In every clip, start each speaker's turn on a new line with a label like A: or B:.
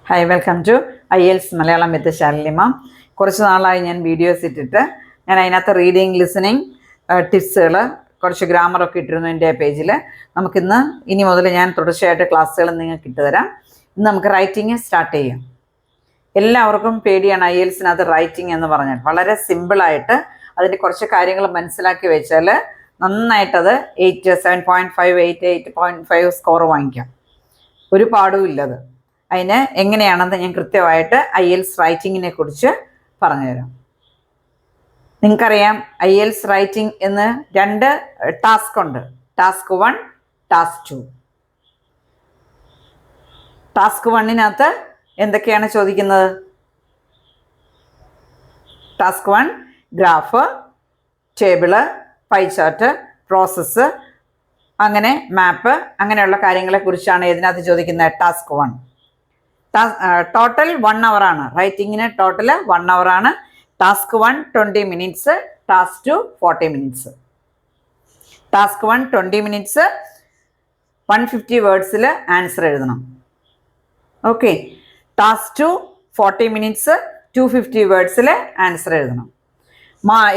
A: Hi, welcome to IELTS Malayalam with ശാലിനിമ. കുറച്ച് നാളായി ഞാൻ വീഡിയോസ് ഇട്ടിട്ട് ഞാൻ അതിനകത്ത് റീഡിങ് ലിസണിങ് ടിപ്സുകൾ കുറച്ച് ഗ്രാമറൊക്കെ ഇട്ടിരുന്നു എൻ്റെ പേജിൽ. നമുക്കിന്ന് ഇനി മുതൽ ഞാൻ തുടർച്ചയായിട്ട് ക്ലാസ്സുകൾ നിങ്ങൾക്ക് ഇട്ടുതരാം. ഇന്ന് നമുക്ക് റൈറ്റിങ് സ്റ്റാർട്ട് ചെയ്യാം. എല്ലാവർക്കും പേടിയാണ് IELTSനകത്ത് റൈറ്റിംഗ് എന്ന് പറഞ്ഞാൽ. വളരെ സിമ്പിളായിട്ട് അതിൻ്റെ കുറച്ച് കാര്യങ്ങൾ മനസ്സിലാക്കി വെച്ചാൽ നന്നായിട്ടത് 7.5 8.5 സ്കോർ വാങ്ങിക്കാം. ഒരു പാടും ഇല്ലത്. അതിന് എങ്ങനെയാണെന്ന് ഞാൻ കൃത്യമായിട്ട് IELTS റൈറ്റിങ്ങിനെ കുറിച്ച് പറഞ്ഞുതരാം. നിങ്ങൾക്കറിയാം IELTS റൈറ്റിംഗ് എന്ന് 2 ടാസ്ക് ഉണ്ട്. Task 1, task 2. ടാസ്ക് 1-നകത്ത് എന്തൊക്കെയാണ് ചോദിക്കുന്നത്? Task 1 graph, table, pie chart, process, അങ്ങനെ മാപ്പ്, അങ്ങനെയുള്ള കാര്യങ്ങളെ കുറിച്ചാണ് ഇതിനകത്ത് ചോദിക്കുന്നത്. ടാസ്ക് 1 ടോട്ടൽ 1 hour ആണ്. റൈറ്റിങ്ങിന് ടോട്ടൽ 1 hour ആണ്. Task 1 20 minutes, task 2 40 minutes. Task 1 20 minutes, 150 വേർഡ്സിൽ ആൻസർ എഴുതണം. ഓക്കെ. ടാസ്ക് 2 40 minutes, 250 വേർഡ്സിൽ ആൻസർ എഴുതണം.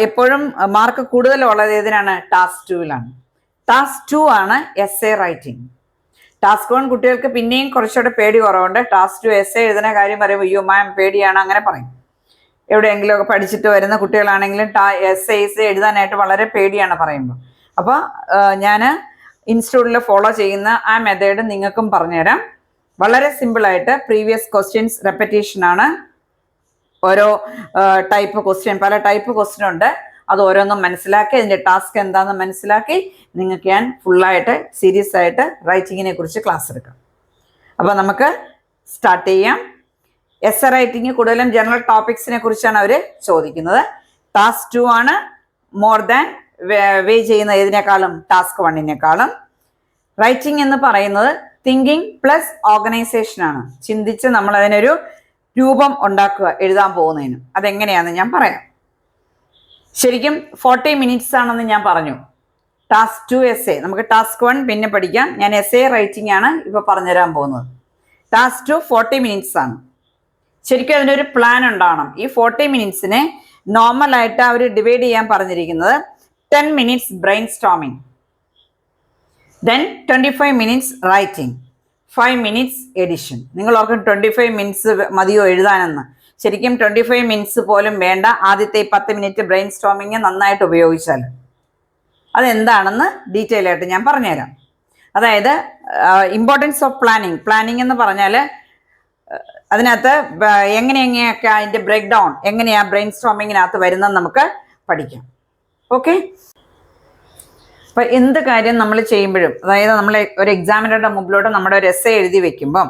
A: എപ്പോഴും മാർക്ക് കൂടുതലുള്ളത് ഏതിനാണ്? ടാസ്ക് 2-ലാണ്. ടാസ്ക് 2 ആണ് എസ്സേ റൈറ്റിംഗ്. ടാസ്ക് 1 കുട്ടികൾക്ക് പിന്നെയും കുറച്ചുകൂടെ പേടി കുറവുണ്ട്. ടാസ്ക് 2 എസ്സേ എഴുതുന്ന കാര്യം പറയുമ്പോൾ അയ്യോ മാം പേടിയാണ് അങ്ങനെ പറയും. എവിടെയെങ്കിലുമൊക്കെ പഠിച്ചിട്ട് വരുന്ന കുട്ടികളാണെങ്കിലും എസ്സേസ് എഴുതാനായിട്ട് വളരെ പേടിയാണ് പറയുമ്പോൾ. അപ്പോൾ ഞാൻ ഇൻസ്റ്റിറ്റ്യൂട്ടിൽ ഫോളോ ചെയ്യുന്ന ആ മെത്തേഡ് നിങ്ങൾക്കും പറഞ്ഞുതരാം. വളരെ സിമ്പിളായിട്ട് പ്രീവിയസ് ക്വസ്റ്റ്യൻസ് റെപ്പറ്റീഷനാണ്. ഓരോ ടൈപ്പ് ക്വസ്റ്റ്യൻ, പല ടൈപ്പ് ക്വസ്റ്റ്യൻ ഉണ്ട്. അത് ഓരോന്നും മനസ്സിലാക്കി അതിൻ്റെ ടാസ്ക് എന്താണെന്ന് മനസ്സിലാക്കി നിങ്ങൾക്ക് ഞാൻ ഫുള്ളായിട്ട് സീരിയസ് ആയിട്ട് റൈറ്റിങ്ങിനെ കുറിച്ച് ക്ലാസ് എടുക്കാം. അപ്പോൾ നമുക്ക് സ്റ്റാർട്ട് ചെയ്യാം. എസ്സേ റൈറ്റിംഗ് കൂടുതലും ജനറൽ ടോപ്പിക്സിനെ കുറിച്ചാണ് അവർ ചോദിക്കുന്നത്. ടാസ്ക് 2 ആണ് മോർ ദാൻ വേ ചെയ്യുന്ന ഏതിനേക്കാളും ടാസ്ക് 1-നേക്കാളും. റൈറ്റിംഗ് എന്ന് പറയുന്നത് തിങ്കിങ് പ്ലസ് ഓർഗനൈസേഷനാണ്. ചിന്തിച്ച് നമ്മൾ അതിനൊരു രൂപം ഉണ്ടാക്കുക എഴുതാൻ പോകുന്നതിന്. അതെങ്ങനെയാണെന്ന് ഞാൻ പറയാം. ശരിക്കും 40 minutes ആണെന്ന് ഞാൻ പറഞ്ഞു. ടാസ്ക് 2 എസ്സേ, നമുക്ക് ടാസ്ക് 1 പിന്നെ പഠിക്കാം. ഞാൻ എസ്സേ റൈറ്റിംഗ് ആണ് ഇപ്പോൾ പറഞ്ഞുതരാൻ പോകുന്നത്. ടാസ്ക് 2 40 minutes ആണ്. ശരിക്കും അതിനൊരു പ്ലാൻ ഉണ്ടാവണം. ഈ 40 minutes-നെ നോർമലായിട്ട് അവർ ഡിവൈഡ് ചെയ്യാൻ പറഞ്ഞിരിക്കുന്നത് 10 minutes brain storming, then 25 minutes writing, 5 minutes edition. നിങ്ങൾ ഓർക്കും 25 minutes മതിയോ എഴുതാനെന്ന്. ശരിക്കും 25 minutes പോലും വേണ്ട. ആദ്യത്തെ 10 minute ബ്രെയിൻ സ്റ്റോമിങ് നന്നായിട്ട് ഉപയോഗിച്ചാൽ. അതെന്താണെന്ന് ഡീറ്റെയിൽ ആയിട്ട് ഞാൻ പറഞ്ഞുതരാം. അതായത് ഇമ്പോർട്ടൻസ് ഓഫ് പ്ലാനിങ് എന്ന് പറഞ്ഞാൽ അതിനകത്ത് എങ്ങനെയൊക്കെ അതിൻ്റെ ബ്രേക്ക് ഡൗൺ എങ്ങനെയാണ് ബ്രെയിൻ സ്റ്റോമിങ്ങിനകത്ത് വരുന്നത് നമുക്ക് പഠിക്കാം. ഓക്കെ. അപ്പോൾ എന്ത് കാര്യം നമ്മൾ ചെയ്യുമ്പോഴും, അതായത് നമ്മൾ ഒരു എക്സാമിനറുടെ മുമ്പിലോട്ട് നമ്മുടെ ഒരു എസ്സേ എഴുതി വെക്കുമ്പം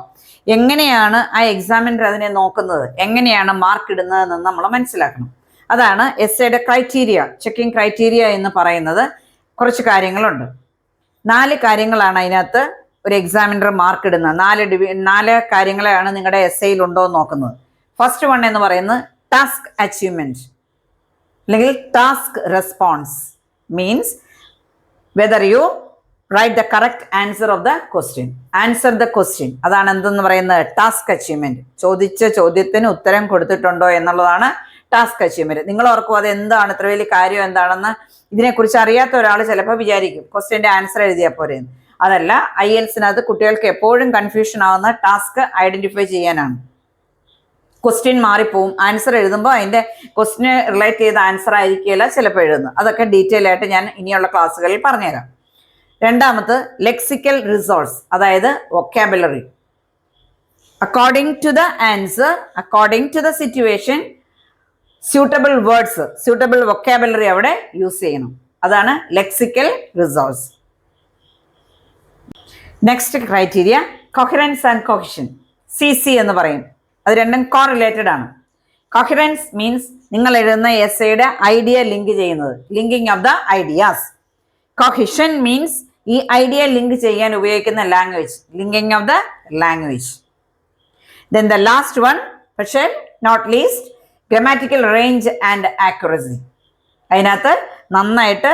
A: എങ്ങനെയാണ് ആ എക്സാമിനർ അതിനെ നോക്കുന്നത്, എങ്ങനെയാണ് മാർക്ക് ഇടുന്നതെന്ന് നമ്മൾ മനസ്സിലാക്കണം. അതാണ് എസ്സേയുടെ ക്രൈറ്റീരിയ, ചെക്കിംഗ് ക്രൈറ്റീരിയ എന്ന് പറയുന്നത്. കുറച്ച് കാര്യങ്ങളുണ്ട്. 4 കാര്യങ്ങളാണ് അതിനകത്ത് ഒരു എക്സാമിനർ മാർക്ക് ഇടുന്നത്. 4 കാര്യങ്ങളെയാണ് നിങ്ങളുടെ എസ്സേയിൽ ഉണ്ടോ എന്ന് നോക്കുന്നത്. ഫസ്റ്റ് 1 എന്ന് പറയുന്നത് ടാസ്ക് അച്ചീവ്മെന്റ് അല്ലെങ്കിൽ task response. Means whether you write the correct answer of the question. Answer the question. അതാണ് എന്തെന്ന് പറയുന്നത്? Task achievement. ചോദിച്ച ചോദ്യത്തിന് ഉത്തരം കൊടുത്തിട്ടുണ്ടോ എന്നുള്ളതാണ് ടാസ്ക് അച്ചീവ്മെന്റ്. നിങ്ങൾ ഓർക്കും അത് എന്താണ്, ഇത്ര വലിയ കാര്യം എന്താണെന്ന്. ഇതിനെക്കുറിച്ച് അറിയാത്ത ഒരാൾ ചിലപ്പോൾ വിചാരിക്കും ക്വസ്റ്റ്യൻ്റെ ആൻസർ എഴുതിയാൽ പോരെ. അതല്ല, IELTSനകത്ത് കുട്ടികൾക്ക് എപ്പോഴും കൺഫ്യൂഷൻ ആവുന്ന ടാസ്ക് ഐഡന്റിഫൈ ചെയ്യാനാണ്. ക്വസ്റ്റ്യൻ മാറിപ്പോവും. ആൻസർ എഴുതുമ്പോൾ അതിൻ്റെ ക്വസ്റ്റ്യന് റിലേറ്റ് ചെയ്ത ആൻസർ ആയിരിക്കില്ല ചിലപ്പോൾ എഴുതുന്നത്. അതൊക്കെ ഡീറ്റെയിൽ ആയിട്ട് ഞാൻ ഇനിയുള്ള ക്ലാസ്സുകളിൽ പറഞ്ഞുതരാം. രണ്ടാമത് ലെക്സിക്കൽ റിസോഴ്സ്, അതായത് vocabulary. According to the answer, according to the situation, suitable words, suitable vocabulary അവിടെ യൂസ് ചെയ്യണം. അതാണ് lexical resource. Next criteria coherence and cohesion, CC എന്ന് പറയും. അത് രണ്ടും കോറിലേറ്റഡ് ആണ്. കൊഹിറൻസ് മീൻസ് നിങ്ങൾ എഴുതുന്ന എസ്സേയുടെ ഐഡിയ ലിങ്ക് ചെയ്യുന്നത്, linking of the ideas. Cohesion means ഈ ഐഡിയ ലിങ്ക് ചെയ്യാൻ ഉപയോഗിക്കുന്ന language, linking of the language. Then the last one, പക്ഷേ not least, grammatical range and accuracy. അതിനകത്ത് നന്നായിട്ട്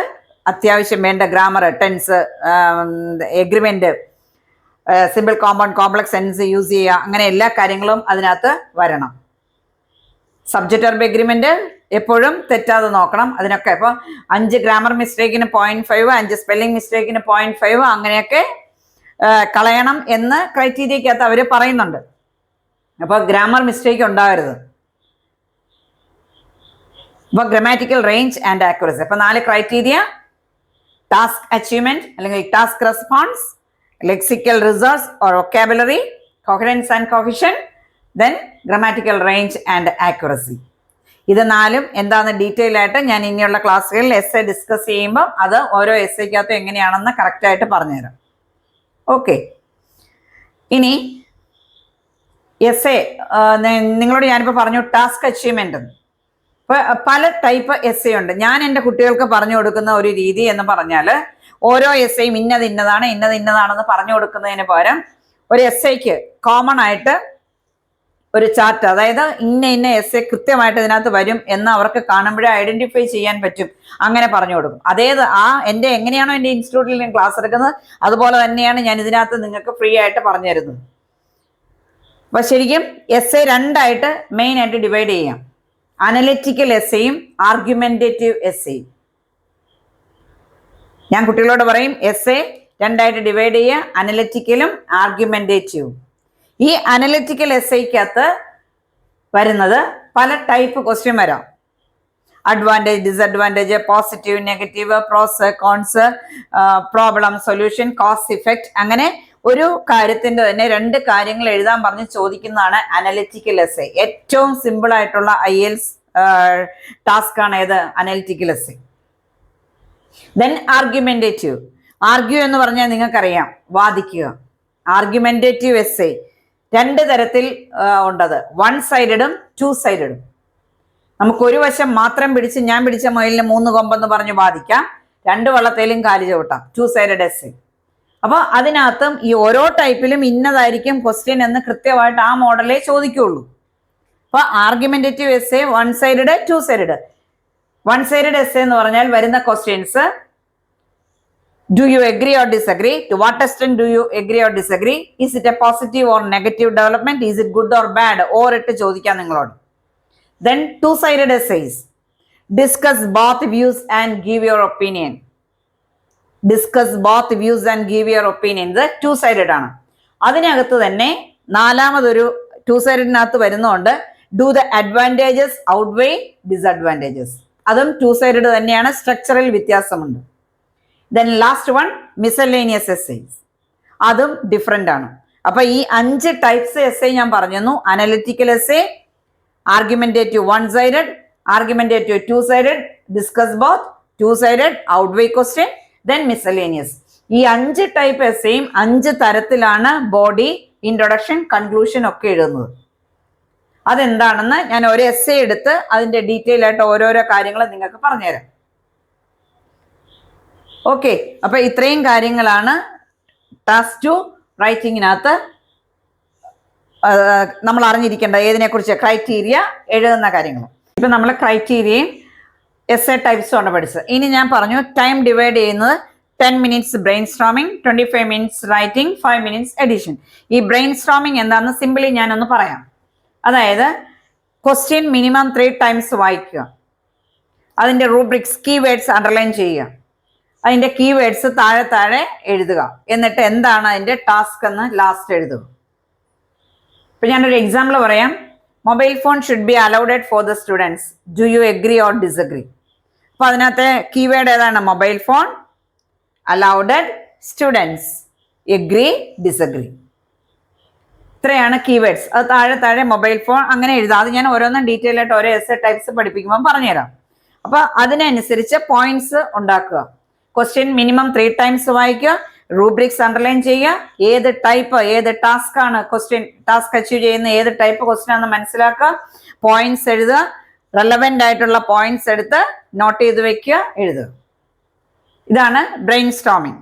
A: അത്യാവശ്യം വേണ്ട grammar, tense, agreement, simple compound complex sentence use ചെയ്യുക, അങ്ങനെ എല്ലാ കാര്യങ്ങളും അതിനകത്ത് വരണം. സബ്ജക്റ്റ് വെർബ് എഗ്രിമെന്റ് എപ്പോഴും തെറ്റാതെ നോക്കണം. അതിനൊക്കെ ഇപ്പോൾ 5 ഗ്രാമർ മിസ്റ്റേക്കിന് 0.5, 5 സ്പെല്ലിംഗ് മിസ്റ്റേക്കിന് 0.5 അങ്ങനെയൊക്കെ കളയണം എന്ന് ക്രൈറ്റീരിയക്കകത്ത് അവർ പറയുന്നുണ്ട്. അപ്പോൾ ഗ്രാമർ മിസ്റ്റേക്ക് ഉണ്ടാകരുത്. അപ്പോൾ ഗ്രമാറ്റിക്കൽ റേഞ്ച് ആൻഡ് ആക്യുറസി. അപ്പോൾ 4 ക്രൈറ്റീരിയ: ടാസ്ക് അച്ചീവ്മെന്റ് അല്ലെങ്കിൽ task response, lexical resource or vocabulary, coherence and cohesion, then grammatical range and accuracy. ഇത് 4ഉം എന്താണെന്ന് ഡീറ്റെയിൽ ആയിട്ട് ഞാൻ ഇനിയുള്ള ക്ലാസ്സുകളിൽ എസ് എ ഡിസ്കസ് ചെയ്യുമ്പോൾ അത് ഓരോ എസ് എക്കകത്തും എങ്ങനെയാണെന്ന് കറക്റ്റായിട്ട് പറഞ്ഞുതരാം. ഓക്കെ, ഇനി എസ് എ നിങ്ങളോട് ഞാനിപ്പോൾ പറഞ്ഞു ടാസ്ക് അച്ചീവ്മെന്റ്. ഇപ്പോൾ പല ടൈപ്പ് എസ് എ ഉണ്ട്. ഞാൻ എൻ്റെ കുട്ടികൾക്ക് പറഞ്ഞു കൊടുക്കുന്ന ഒരു രീതി എന്ന് പറഞ്ഞാൽ ഓരോ എസ് എയും ഇന്നതാണെന്ന് പറഞ്ഞു കൊടുക്കുന്നതിന് പകരം ഒരു എസ് എക്ക് കോമൺ ആയിട്ട് ഒരു ചാർട്ട്, അതായത് ഇന്ന എസ് എ കൃത്യമായിട്ട് ഇതിനകത്ത് വരും എന്ന് അവർക്ക് കാണുമ്പോഴേ ഐഡന്റിഫൈ ചെയ്യാൻ പറ്റും, അങ്ങനെ പറഞ്ഞു കൊടുക്കും. എങ്ങനെയാണോ എൻ്റെ ഇൻസ്റ്റിറ്റ്യൂട്ടിൽ ഞാൻ ക്ലാസ് എടുക്കുന്നത് അതുപോലെ തന്നെയാണ് ഞാൻ ഇതിനകത്ത് നിങ്ങൾക്ക് ഫ്രീ ആയിട്ട് പറഞ്ഞു തരുന്നത്. അപ്പൊ ശരിക്കും എസ് എ 2ആയിട്ട് മെയിൻ ആയിട്ട് ഡിവൈഡ് ചെയ്യാം: അനലിറ്റിക്കൽ എസ് എയും ആർഗ്യുമെന്റേറ്റീവ് എസ് എയും. ഞാൻ കുട്ടികളോട് പറയും എസ് എ 2ആയിട്ട് ഡിവൈഡ് ചെയ്യുക, അനലിറ്റിക്കലും ആർഗ്യുമെന്റേറ്റീവും. ഈ അനലിറ്റിക്കൽ എസ് ഐക്കകത്ത് വരുന്നത് പല ടൈപ്പ് ക്വസ്റ്റ്യൻ വരാം: advantage, disadvantage, positive, negative, pros, cons, problem solution, cause effect, അങ്ങനെ ഒരു കാര്യത്തിന്റെ തന്നെ 2 കാര്യങ്ങൾ എഴുതാൻ പറഞ്ഞ് ചോദിക്കുന്നതാണ് അനലിറ്റിക്കൽ എസ് എ. ഏറ്റവും സിമ്പിൾ ആയിട്ടുള്ള IELTS ടാസ്ക് ആണ് ഏത്? Analytical essay. Then argumentative. Argue എന്ന് പറഞ്ഞാൽ നിങ്ങൾക്കറിയാം, വാദിക്കുക. ആർഗ്യുമെന്റേറ്റീവ് എസ് എ 2 തരത്തിൽ ഉണ്ടത്: 1 സൈഡഡും 2 സൈഡഡും. നമുക്ക് ഒരു വശം മാത്രം പിടിച്ച് ഞാൻ പിടിച്ച മുയലിന് 3 കൊമ്പെന്ന് പറഞ്ഞ് വാദിക്കാം, 2 വള്ളത്തേലും കാലി ചവിട്ടാം. 2 സൈഡഡ് എസ് എ. അപ്പൊ അതിനകത്തും ഈ ഓരോ ടൈപ്പിലും ഇന്നതായിരിക്കും ക്വസ്റ്റ്യൻ എന്ന് കൃത്യമായിട്ട് ആ മോഡലേ ചോദിക്കുള്ളൂ. അപ്പൊ argumentative S A 1 sided, 2 sided. 1 sided S എന്ന് പറഞ്ഞാൽ വരുന്ന questions: do you agree or disagree? To what extent do you agree or disagree? Is it a positive or negative development? Is it good or bad? Or ഇട്ട് ചോദിക്കാം നിങ്ങളോട്. Then 2-sided essays. Discuss both views and give your opinion. Discuss both views and give your opinion. ഇത് 2-sided ആണ്. അതിനകത്ത് തന്നെ 4മതൊരു 2-sidedനകത്ത് വരുന്നുണ്ട്: do the advantages outweigh disadvantages. അതും 2-sided തന്നെയാണ്, സ്ട്രക്ചറൽ വ്യത്യാസമുണ്ട്. Then last one miscellaneous essays. അതും ഡിഫറെൻ്റ് ആണ്. അപ്പൊ ഈ 5 ടൈപ്സ് എസ് എ ഞാൻ പറഞ്ഞു: analytical essay, argumentative 1 sided, argumentative 2 sided, discuss both 2 sided, outweigh question, then miscellaneous. ഈ 5 ടൈപ്പ് എസ് എയും 5 തരത്തിലാണ് ബോഡി, ഇൻട്രൊഡക്ഷൻ, കൺക്ലൂഷൻ ഒക്കെ എഴുതുന്നത്. അതെന്താണെന്ന് ഞാൻ ഒരു എസ് എ എടുത്ത് അതിന്റെ ഡീറ്റെയിൽ ആയിട്ട് ഓരോരോ കാര്യങ്ങൾ നിങ്ങൾക്ക് പറഞ്ഞുതരാം. ഓക്കെ, അപ്പൊ ഇത്രയും കാര്യങ്ങളാണ് ടാസ്ക് 2 റൈറ്റിങ്ങിനകത്ത് നമ്മൾ അറിഞ്ഞിരിക്കേണ്ട. ഏതിനെ കുറിച്ച്? ക്രൈറ്റീരിയ, എഴുതുന്ന കാര്യങ്ങൾ. ഇപ്പൊ നമ്മൾ ക്രൈറ്റീരിയയും എസ് എ ടൈപ്സും ആണ് പഠിച്ചത്. ഇനി ഞാൻ പറഞ്ഞു ടൈം ഡിവൈഡ് ചെയ്യുന്നത്: 10 minutes brain storming, 25 minutes writing, 5 minutes edition. ഈ ബ്രെയിൻ സ്ട്രോമിങ് എന്താണെന്ന് സിമ്പിളി ഞാനൊന്ന് പറയാം. അതായത് ക്വസ്റ്റ്യൻ മിനിമം 3 ടൈംസ് വായിക്കുക, അതിന്റെ റൂബ്രിക്സ് കീവേഡ്സ് അണ്ടർലൈൻ ചെയ്യുക, അതിന്റെ കീവേഡ്സ് താഴെ എഴുതുക, എന്നിട്ട് എന്താണ് അതിന്റെ ടാസ്ക് എന്ന് ലാസ്റ്റ് എഴുതുക. ഇപ്പൊ ഞാനൊരു എക്സാമ്പിൾ പറയാം: mobile phone should be allowed for the students. Do you agree or disagree? അപ്പൊ അതിനകത്തെ കീവേഡ് ഏതാണ്? Mobile phone, allowed, students, agree, disagree. ഇത്രയാണ് കീവേഡ്സ്. അത് താഴെ മൊബൈൽ ഫോൺ അങ്ങനെ എഴുതാം. അത് ഞാൻ ഓരോന്നും ഡീറ്റെയിൽ ആയിട്ട് ഓരോ എസ് എ ടൈപ്സ് പഠിപ്പിക്കുമ്പോൾ പറഞ്ഞുതരാം. അപ്പൊ അതിനനുസരിച്ച് പോയിന്റ്സ് ഉണ്ടാക്കുക. ക്വസ്റ്റ്യൻ മിനിമം 3 ടൈംസ് വായിക്കുക, റൂബ്രിക്സ് അണ്ടർലൈൻ ചെയ്യുക, ഏത് ടൈപ്പ്, ഏത് ടാസ്ക് ആണ് ക്വസ്റ്റ്യൻ, ടാസ്ക് അച്ചീവ് ചെയ്യുന്ന ഏത് ടൈപ്പ് ക്വസ്റ്റ്യൻ ആണെന്ന് മനസ്സിലാക്കുക, പോയിന്റ്സ് എഴുതുക, റെലവെന്റ് ആയിട്ടുള്ള പോയിന്റ്സ് എടുത്ത് നോട്ട് ചെയ്ത് വെക്കുക, എഴുതുക. ഇതാണ് ബ്രെയിൻ സ്റ്റോമിങ്.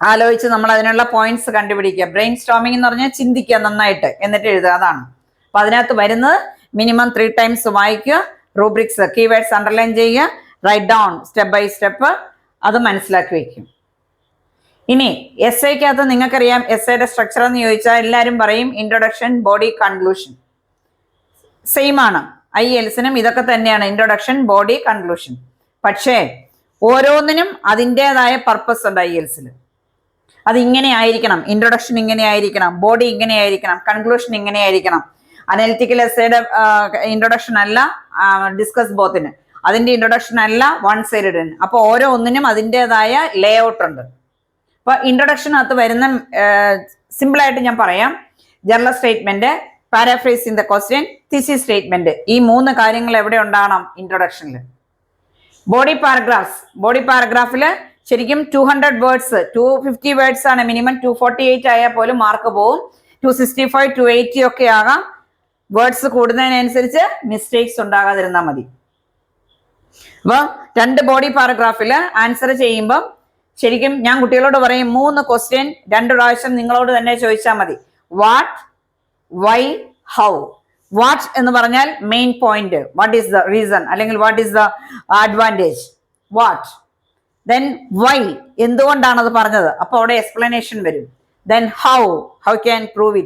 A: ആലോചിച്ച് നമ്മൾ അതിനുള്ള പോയിന്റ്സ് കണ്ടുപിടിക്കുക. ബ്രെയിൻ സ്റ്റോമിങ് എന്ന് പറഞ്ഞാൽ ചിന്തിക്കുക നന്നായിട്ട്, എന്നിട്ട് എഴുതുക. അതാണ്. അപ്പൊ അതിനകത്ത് വരുന്നത് മിനിമം 3 ടൈംസ് വായിക്കുക, റൂബ്രിക്സ് കീവേഡ്സ് അണ്ടർലൈൻ ചെയ്യുക, write down step by step, അത് മനസ്സിലാക്കി വയ്ക്കും. ഇനി എസ് ഐക്കകത്ത് നിങ്ങൾക്കറിയാം എസ് ഐയുടെ സ്ട്രക്ചർ എന്ന് ചോദിച്ചാൽ എല്ലാവരും പറയും ഇൻട്രൊഡക്ഷൻ, ബോഡി, കൺക്ലൂഷൻ. സെയിം ആണ്. IELTSനും ഇതൊക്കെ തന്നെയാണ്, ഇൻട്രൊഡക്ഷൻ, ബോഡി, കൺക്ലൂഷൻ. പക്ഷേ ഓരോന്നിനും അതിൻ്റെതായ പർപ്പസ് ഉണ്ട് IELTSൽ. അത് ഇങ്ങനെ ആയിരിക്കണം, ഇൻട്രൊഡക്ഷൻ ഇങ്ങനെ ആയിരിക്കണം, ബോഡി ഇങ്ങനെ ആയിരിക്കണം, കൺക്ലൂഷൻ ഇങ്ങനെ ആയിരിക്കണം. അനലിറ്റിക്കൽ എസ്സേയുടെ ഇൻട്രൊഡക്ഷൻ അല്ല ഡിസ്കസ് ബോത്തിന്, അതിന്റെ ഇൻട്രൊഡക്ഷൻ അല്ല വൺ സൈഡഡ്. അപ്പൊ ഓരോ ഒന്നിനും അതിൻ്റെതായ ലേ ഔട്ട് ഉണ്ട്. അപ്പൊ ഇൻട്രൊഡക്ഷനകത്ത് വരുന്ന സിമ്പിളായിട്ട് ഞാൻ പറയാം, general statement, paraphrasing the question, thesis statement. ഈ 3 കാര്യങ്ങൾ എവിടെ ഉണ്ടാകണം? ഇൻട്രൊഡക്ഷനിൽ. ബോഡി പാരഗ്രാഫിൽ ശരിക്കും 200 വേർഡ്സ്, 250 വേർഡ്സ് ആണ് മിനിമം. 248 ആയാൽ പോലും മാർക്ക് പോവും. 265, 280 ഒക്കെ ആകാം. വേർഡ്സ് കൂടുന്നതിനനുസരിച്ച് മിസ്റ്റേക്സ് ഉണ്ടാകാതിരുന്നാൽ മതി. അപ്പൊ 2 ബോഡി പാരഗ്രാഫിൽ ആൻസർ ചെയ്യുമ്പോൾ ശരിക്കും ഞാൻ കുട്ടികളോട് പറയും 3 ക്വസ്റ്റ്യൻ 2 പ്രാവശ്യം നിങ്ങളോട് തന്നെ ചോദിച്ചാൽ മതി. What, Y, how. വാട്ട് എന്ന് പറഞ്ഞാൽ main point, what is the reason, അല്ലെങ്കിൽ what is the advantage, what. Then why, എന്തുകൊണ്ടാണ് അത് പറഞ്ഞത്, അപ്പൊ അവിടെ എക്സ്പ്ലനേഷൻ വരും. Then how can prove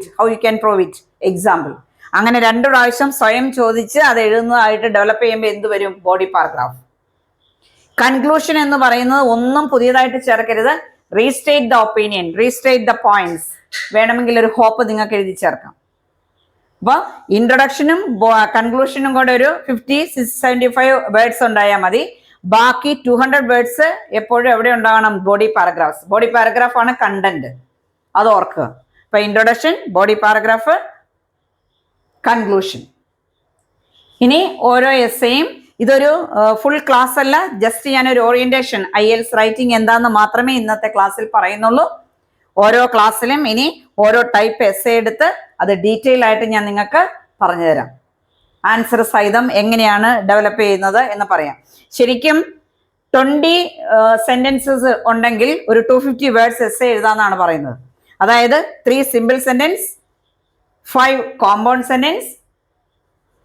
A: it, example. അങ്ങനെ 2 പ്രാവശ്യം സ്വയം ചോദിച്ച് അത് എഴുതുന്നതായിട്ട് ഡെവലപ്പ് ചെയ്യുമ്പോൾ എന്ത് വരും? Body paragraph. കൺക്ലൂഷൻ എന്ന് പറയുന്നത് ഒന്നും പുതിയതായിട്ട് ചേർക്കരുത്. Restate the opinion, restate the points. വേണമെങ്കിൽ ഒരു ഹോപ്പ് നിങ്ങൾക്ക് എഴുതി ചേർക്കാം. അപ്പൊ ഇൻട്രൊഡക്ഷനും കൺക്ലൂഷനും കൂടെ ഒരു 50-75 വേർഡ്സ് ഉണ്ടായാൽ മതി. ബാക്കി 200 വേർഡ്സ് എപ്പോഴും എവിടെ ഉണ്ടാകണം? Body paragraphs. ബോഡി പാരഗ്രാഫ് ആണ് കണ്ടന്റ്, അത് ഓർക്കുക. അപ്പൊ ഇൻട്രൊഡക്ഷൻ, ബോഡി പാരഗ്രാഫ്, കൺക്ലൂഷൻ. ഇനി ഓരോ എസ്സേയും, ഇതൊരു ഫുൾ ക്ലാസ് അല്ല, ജസ്റ്റ് ഞാനൊരു ഓറിയന്റേഷൻ, IELTS റൈറ്റിംഗ് എന്താന്ന് മാത്രമേ ഇന്നത്തെ ക്ലാസ്സിൽ പറയുന്നുള്ളൂ. ഓരോ ക്ലാസ്സിലും ഇനി ഓരോ ടൈപ്പ് എസ്സേ എടുത്ത് അത് ഡീറ്റെയിൽ ആയിട്ട് ഞാൻ നിങ്ങൾക്ക് പറഞ്ഞു തരാം. ആൻസർ സഹിതം എങ്ങനെയാണ് ഡെവലപ്പ് ചെയ്യുന്നത് എന്ന് പറയാം. ശരിക്കും 20 സെന്റൻസസ് ഉണ്ടെങ്കിൽ ഒരു 250 വേർഡ്സ് എസ്സേ എഴുതാന്നാണ് പറയുന്നത്. അതായത് 3 simple sentence, 5 compound sentence,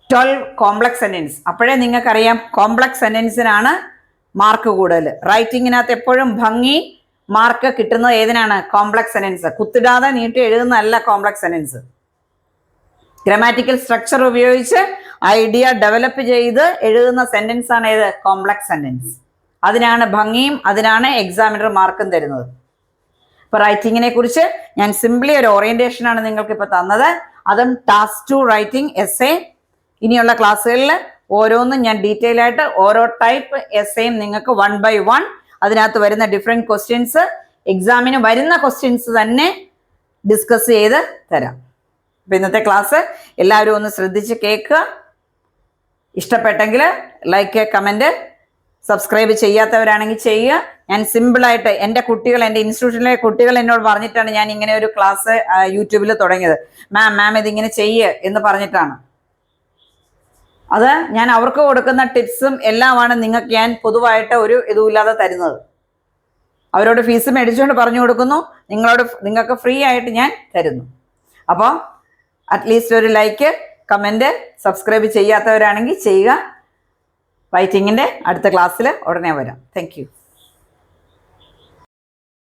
A: 12 complex sentence. അപ്പോഴേ നിങ്ങൾക്കറിയാം കോംപ്ലക്സ് സെന്റൻസിനാണ് മാർക്ക് കൂടുതൽ. റൈറ്റിങ്ങിനകത്ത് എപ്പോഴും ഭംഗി മാർക്ക് കിട്ടുന്നത് ഏതിനാണ്? Complex sentence. കുത്തിടാതെ നീട്ടി എഴുതുന്നതല്ല കോംപ്ലക്സ് സെന്റൻസ്. ഗ്രാമാറ്റിക്കൽ സ്ട്രക്ചർ ഉപയോഗിച്ച് ഐഡിയ ഡെവലപ്പ് ചെയ്ത് എഴുതുന്ന സെന്റൻസ് ആണ് ഏത്? Complex sentence. അതിനാണ് ഭംഗിയും അതിനാണ് എക്സാമിനർ മാർക്കും തരുന്നത്. ഇപ്പൊ റൈറ്റിങ്ങിനെ കുറിച്ച് ഞാൻ സിംപ്ലി ഒരു ഓറിയന്റേഷൻ ആണ് നിങ്ങൾക്ക് ഇപ്പൊ തന്നത്. അതും ടാസ്ക് 2 റൈറ്റിംഗ് എസ്സേ. ഇനിയുള്ള ക്ലാസ്സുകളിൽ ഓരോന്നും ഞാൻ ഡീറ്റെയിൽ ആയിട്ട് ഓരോ ടൈപ്പ് എസ്സേയും നിങ്ങൾക്ക് 1 by 1 അതിനകത്ത് വരുന്ന ഡിഫറെന്റ് ക്വസ്റ്റ്യൻസ്, എക്സാമിന് വരുന്ന ക്വസ്റ്റ്യൻസ് തന്നെ ഡിസ്കസ് ചെയ്ത് തരാം. അപ്പൊ ഇന്നത്തെ ക്ലാസ് എല്ലാവരും ഒന്ന് ശ്രദ്ധിച്ച് കേൾക്കുക. ഇഷ്ടപ്പെട്ടെങ്കിൽ ലൈക്ക്, കമന്റ്, സബ്സ്ക്രൈബ് ചെയ്യാത്തവരാണെങ്കിൽ ചെയ്യുക. ഞാൻ സിമ്പിളായിട്ട് എൻ്റെ ഇൻസ്റ്റിറ്റ്യൂഷനിലെ കുട്ടികൾ എന്നോട് പറഞ്ഞിട്ടാണ് ഞാൻ ഇങ്ങനെ ഒരു ക്ലാസ് യൂട്യൂബിൽ തുടങ്ങിയത്. മാം ഇതിങ്ങനെ ചെയ്യ് എന്ന് പറഞ്ഞിട്ടാണ്. അത് ഞാൻ അവർക്ക് കൊടുക്കുന്ന ടിപ്സും എല്ലാമാണ് നിങ്ങൾക്ക് ഞാൻ പൊതുവായിട്ട് ഒരു ഇതുമില്ലാതെ തരുന്നത്. അവരോട് ഫീസ് മേടിച്ചുകൊണ്ട് പറഞ്ഞു കൊടുക്കുന്നു, നിങ്ങൾക്ക് ഫ്രീ ആയിട്ട് ഞാൻ തരുന്നു. അപ്പോൾ അറ്റ്ലീസ്റ്റ് ഒരു ലൈക്ക്, കമൻറ്റ്, സബ്സ്ക്രൈബ് ചെയ്യാത്തവരാണെങ്കിൽ ചെയ്യുക. റൈറ്റിങ്ങിൻ്റെ അടുത്ത ക്ലാസ്സിൽ ഉടനെ വരാം. Thank you.